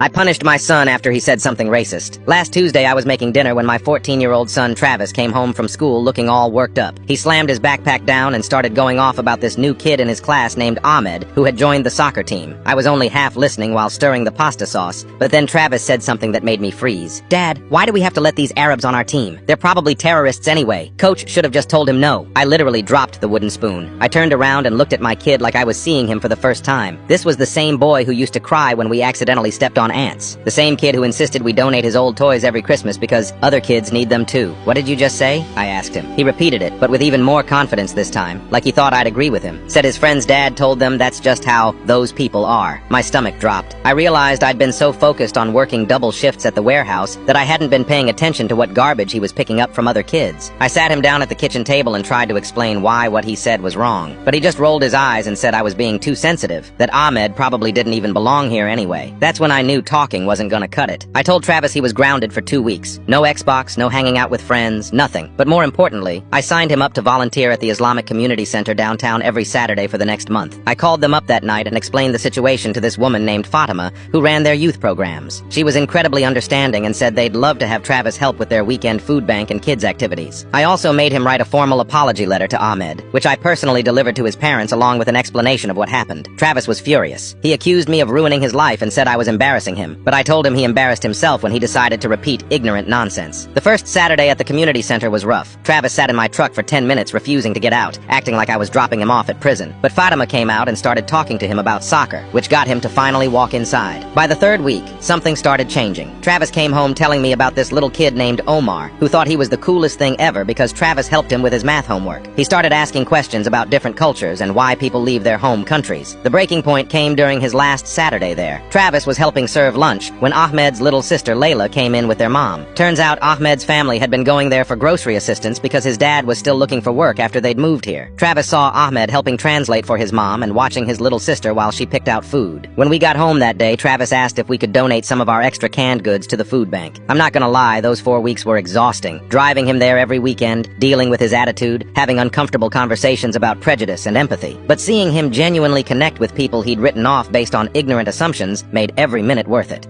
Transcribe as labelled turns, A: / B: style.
A: I punished my son after he said something racist. Last Tuesday, I was making dinner when my 14-year-old son Travis came home from school looking all worked up. He slammed his backpack down and started going off about this new kid in his class named Ahmed, who had joined the soccer team. I was only half listening while stirring the pasta sauce, but then Travis said something that made me freeze. "Dad, why do we have to let these Arabs on our team? They're probably terrorists anyway. Coach should have just told him no." I literally dropped the wooden spoon. I turned around and looked at my kid like I was seeing him for the first time. This was the same boy who used to cry when we accidentally stepped on ants. The same kid who insisted we donate his old toys every Christmas because other kids need them too. "What did you just say?" I asked him. He repeated it, but with even more confidence this time, like he thought I'd agree with him. Said his friend's dad told them that's just how those people are. My stomach dropped. I realized I'd been so focused on working double shifts at the warehouse that I hadn't been paying attention to what garbage he was picking up from other kids. I sat him down at the kitchen table and tried to explain why what he said was wrong, but he just rolled his eyes and said I was being too sensitive, that Ahmed probably didn't even belong here anyway. That's when I knew talking wasn't gonna cut it. I told Travis he was grounded for 2 weeks. No Xbox, no hanging out with friends, nothing. But more importantly, I signed him up to volunteer at the Islamic Community Center downtown every Saturday for the next month. I called them up that night and explained the situation to this woman named Fatima, who ran their youth programs. She was incredibly understanding and said they'd love to have Travis help with their weekend food bank and kids activities. I also made him write a formal apology letter to Ahmed, which I personally delivered to his parents along with an explanation of what happened. Travis was furious. He accused me of ruining his life and said I was embarrassing him, but I told him he embarrassed himself when he decided to repeat ignorant nonsense. The first Saturday at the community center was rough. Travis sat in my truck for 10 minutes refusing to get out, acting like I was dropping him off at prison. But Fatima came out and started talking to him about soccer, which got him to finally walk inside. By the third week, something started changing. Travis came home telling me about this little kid named Omar, who thought he was the coolest thing ever because Travis helped him with his math homework. He started asking questions about different cultures and why people leave their home countries. The breaking point came during his last Saturday there. Travis was helping serve lunch when Ahmed's little sister Layla came in with their mom. Turns out Ahmed's family had been going there for grocery assistance because his dad was still looking for work after they'd moved here. Travis saw Ahmed helping translate for his mom and watching his little sister while she picked out food. When we got home that day, Travis asked if we could donate some of our extra canned goods to the food bank. I'm not gonna lie, those 4 weeks were exhausting. Driving him there every weekend, dealing with his attitude, having uncomfortable conversations about prejudice and empathy. But seeing him genuinely connect with people he'd written off based on ignorant assumptions made every minute worth it.